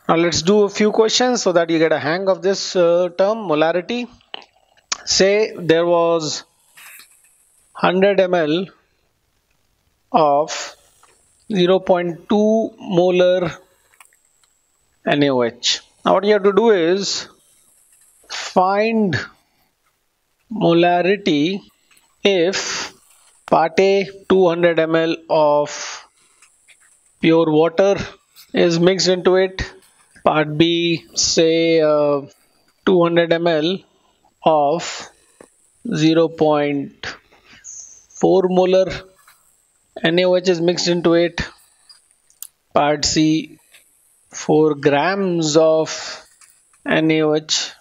Now let's do a few questions so that you get a hang of this term, molarity. Say there was 100 ml of 0.2 molar NaOH. Now what you have to do is find molarity if part A 200 ml of pure water is mixed into it, part B say 200 ml of 0.4 molar NaOH is mixed into it, part C 4 grams of NaOH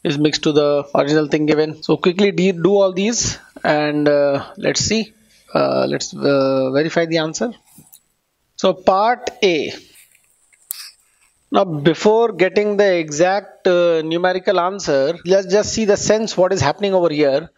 is mixed to the original thing given. So quickly do all these and let's see. Let's verify the answer. So part A. Now before getting the exact numerical answer, let's just see the sense what is happening over here.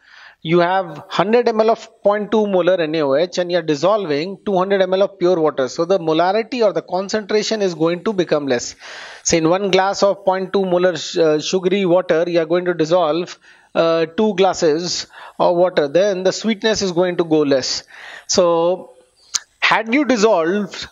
You have 100 ml of 0.2 molar NaOH and you are dissolving 200 ml of pure water. So the molarity or the concentration is going to become less. Say in one glass of 0.2 molar sugary water, you are going to dissolve 2 glasses of water. Then the sweetness is going to go less. So had you dissolved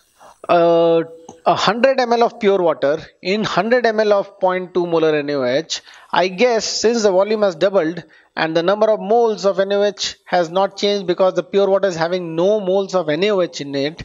100 ml of pure water in 100 ml of 0.2 molar NaOH, I guess since the volume has doubled and the number of moles of NaOH has not changed because the pure water is having no moles of NaOH in it,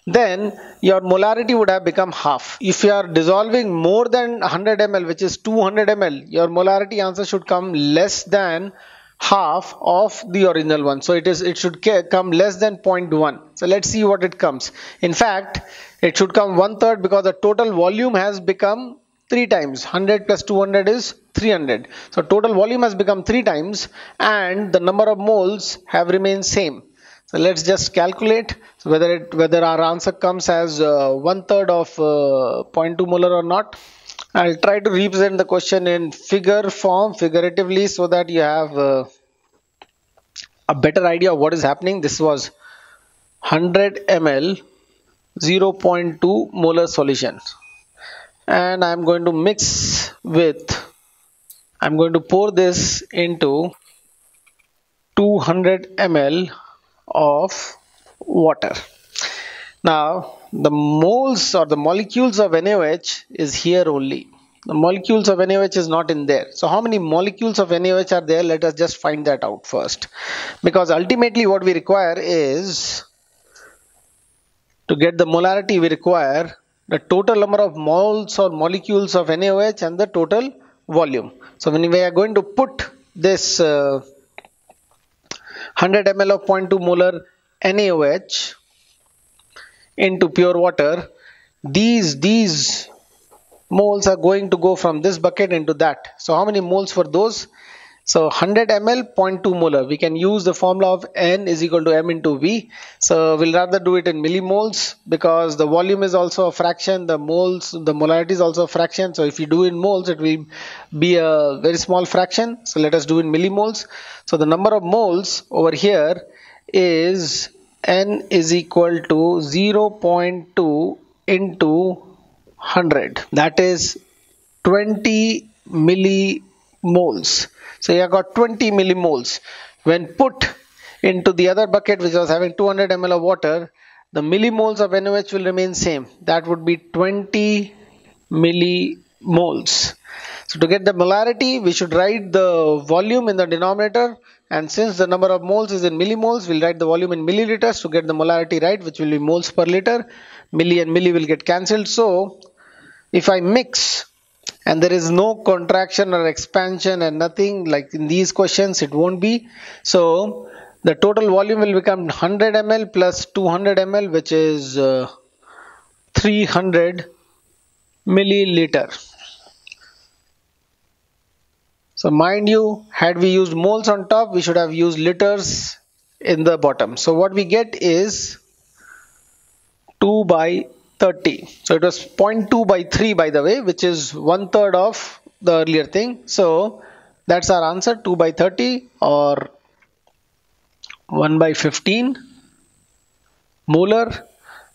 then your molarity would have become half. If you are dissolving more than 100 ml, which is 200 ml, your molarity answer should come less than half of the original one. So it should come less than 0.1. So let's see what it comes. In fact, it should come 1/3 because the total volume has become 3 times. 100 plus 200 is 300. So total volume has become 3 times and the number of moles have remained same. So let's just calculate whether our answer comes as 1/3 of 0.2 molar or not. I'll try to represent the question in figure form, figuratively, so that you have a better idea of what is happening. This was 100 ml 0.2 molar solution, and I'm going to I'm going to pour this into 200 ml of water. Now the moles or the molecules of NaOH is here only. The molecules of NaOH is not in there. So how many molecules of NaOH are there? Let us just find that out first. Because ultimately what we require is, to get the molarity, we require the total number of moles or molecules of NaOH and the total volume. So when we are going to put this 100 ml of 0.2 molar NaOH into pure water, these moles are going to go from this bucket into that. So how many moles for those? So 100 ml 0.2 molar, we can use the formula of N is equal to M into V. So we'll rather do it in millimoles because the volume is also a fraction, the molarity is also a fraction. So if you do in moles, it will be a very small fraction. So let us do in millimoles. So the number of moles over here is N is equal to 0.2 into 100, that is 20 millimoles. So you have got 20 millimoles. When put into the other bucket which was having 200 ml of water, the millimoles of NaOH will remain same. That would be 20 millimoles. So to get the molarity, we should write the volume in the denominator, and since the number of moles is in millimoles, we'll write the volume in milliliters to get the molarity right, which will be moles per liter. Milli and milli will get cancelled. So if I mix and there is no contraction or expansion and nothing like in these questions, it won't be. So the total volume will become 100 ml plus 200 ml, which is 300 milliliter. So mind you, had we used moles on top, we should have used liters in the bottom. So what we get is 2 by 30. So it was 0.2 by 3, by the way, which is 1/3 of the earlier thing. So that's our answer, 2 by 30 or 1 by 15 molar.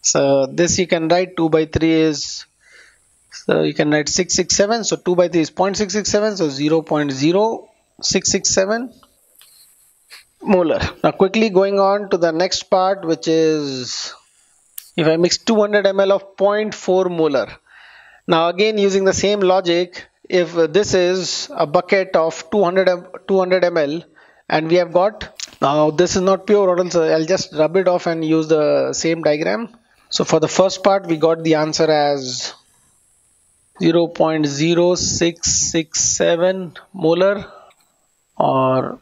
So this you can write 2 by 3 is So you can write 667. So 2 by 3 is 0.667. So 0.0667 molar. Now quickly going on to the next part, which is if I mix 200 ml of 0.4 molar. Now again using the same logic, if this is a bucket of 200 ml and we have got, now this is not pure, or else I'll just rub it off and use the same diagram. So for the first part we got the answer as 0.0667 molar or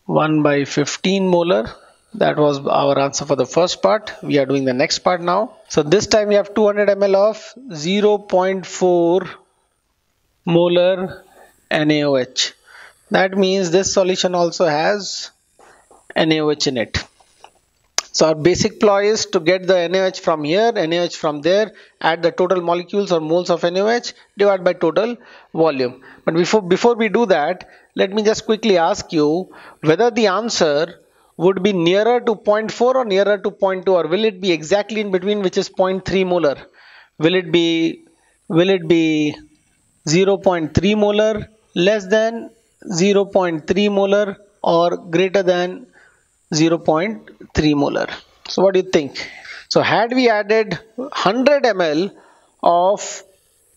1 by 15 molar. That was our answer for the first part. We are doing the next part now. So this time we have 200 ml of 0.4 molar NaOH. That means this solution also has NaOH in it. So our basic ploy is to get the NaOH from here, NaOH from there, add the total molecules or moles of NaOH, divide by total volume. But before we do that, let me just quickly ask you whether the answer would be nearer to 0.4 or nearer to 0.2, or will it be exactly in between, which is 0.3 molar? Will it be 0.3 molar, less than 0.3 molar, or greater than 0.3 molar? So what do you think? So had we added 100 ml of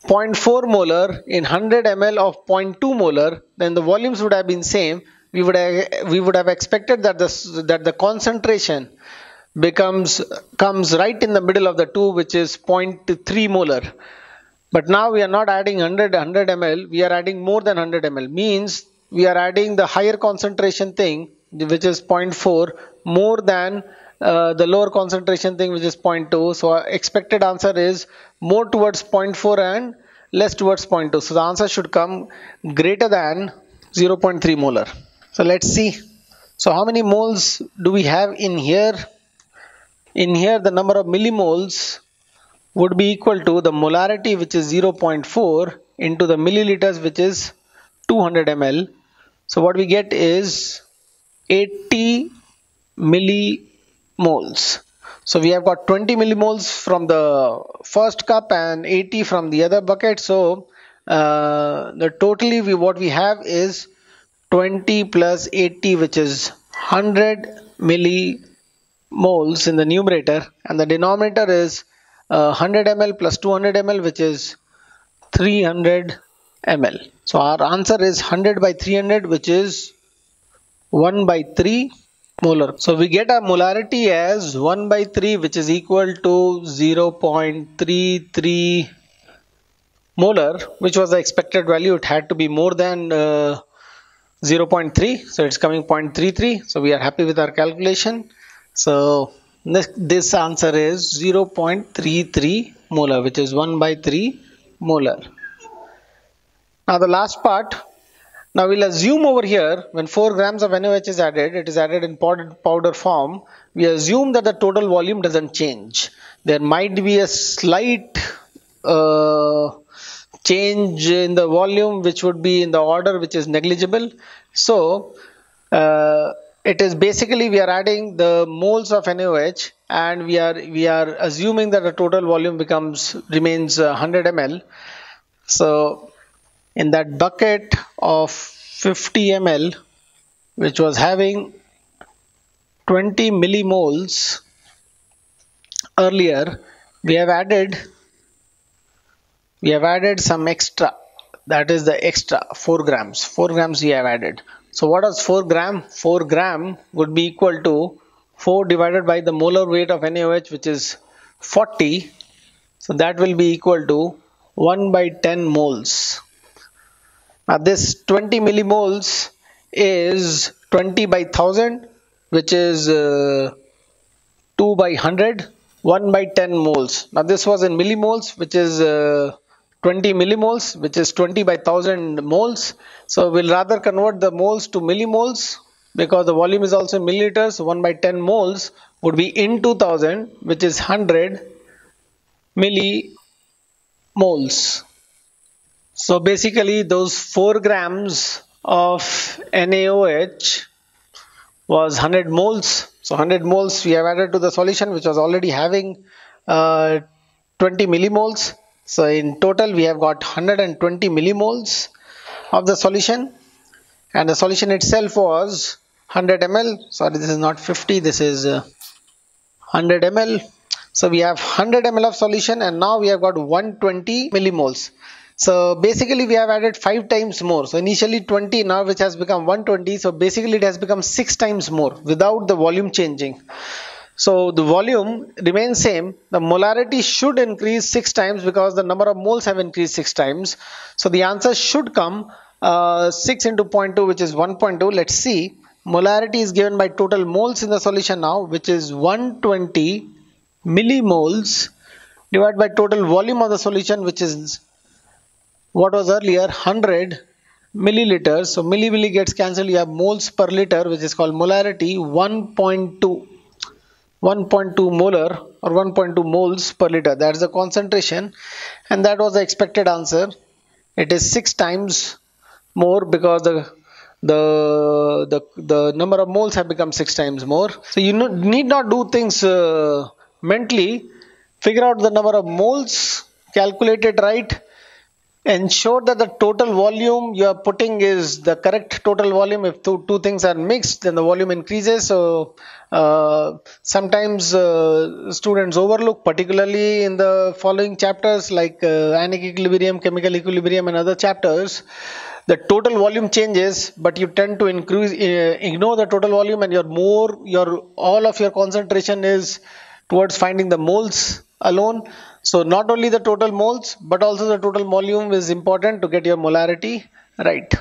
0.4 molar in 100 ml of 0.2 molar, then the volumes would have been same. We would have expected that the concentration comes right in the middle of the two, which is 0.3 molar. But now we are not adding 100 ml, we are adding more than 100 ml. Means we are adding the higher concentration thing, which is 0.4, more than the lower concentration thing, which is 0.2. So our expected answer is more towards 0.4 and less towards 0.2. So the answer should come greater than 0.3 molar. So let's see. So how many moles do we have in here? In here the number of millimoles would be equal to the molarity, which is 0.4, into the milliliters, which is 200 ml. So what we get is 80 millimoles. So we have got 20 millimoles from the first cup and 80 from the other bucket. So the totally what we have is 20 plus 80, which is 100 millimoles in the numerator, and the denominator is 100 ml plus 200 ml, which is 300 ml. So our answer is 100 by 300, which is 1 by 3 molar. So we get our molarity as 1 by 3, which is equal to 0.33 molar, which was the expected value. It had to be more than 0.3, so it's coming 0.33. So we are happy with our calculation. So this answer is 0.33 molar, which is 1 by 3 molar. Now the last part. Now we'll assume over here, when 4 grams of NaOH is added, it is added in powder form. We assume that the total volume doesn't change. There might be a slight change in the volume, which would be in the order, which is negligible. So it is basically we are adding the moles of NaOH, and we are assuming that the total volume remains 100 ml. So in that bucket of 50 ml, which was having 20 millimoles earlier, we have added some extra. That is the extra 4 grams. 4 grams we have added. So what is 4 gram? 4 gram would be equal to 4 divided by the molar weight of NaOH, which is 40. So that will be equal to 1 by 10 moles. Now this 20 millimoles is 20 by 1000, which is 2 by 100, 1 by 10 moles. Now this was in millimoles, which is 20 millimoles, which is 20 by 1000 moles. So we'll rather convert the moles to millimoles, because the volume is also in milliliters. So 1 by 10 moles would be in 2000, which is 100 millimoles. So basically those 4 grams of NaOH was 100 moles. So 100 moles we have added to the solution, which was already having 20 millimoles. So in total we have got 120 millimoles of the solution, and the solution itself was 100 ml. Sorry, this is not 50, this is 100 ml. So we have 100 ml of solution, and now we have got 120 millimoles. So basically we have added 5 times more. So initially 20, now which has become 120. So basically it has become 6 times more without the volume changing. So the volume remains same. The molarity should increase 6 times because the number of moles have increased 6 times. So the answer should come 6 into 0.2, which is 1.2. Let's see. Molarity is given by total moles in the solution now, which is 120 millimoles divided by total volume of the solution, which is what was earlier 100 milliliters. So milli gets cancelled. You have moles per liter, which is called molarity. 1.2 molar or 1.2 moles per liter. That's the concentration, and that was the expected answer. It is 6 times more because the number of moles have become 6 times more. So you need not do things mentally. Figure out the number of moles, calculate it right, ensure that the total volume you are putting is the correct total volume. If two things are mixed, then the volume increases. So sometimes students overlook, particularly in the following chapters like ionic equilibrium, chemical equilibrium, and other chapters. The total volume changes, but you tend to ignore the total volume, and all of your concentration is towards finding the moles alone. So not only the total moles, but also the total volume is important to get your molarity right.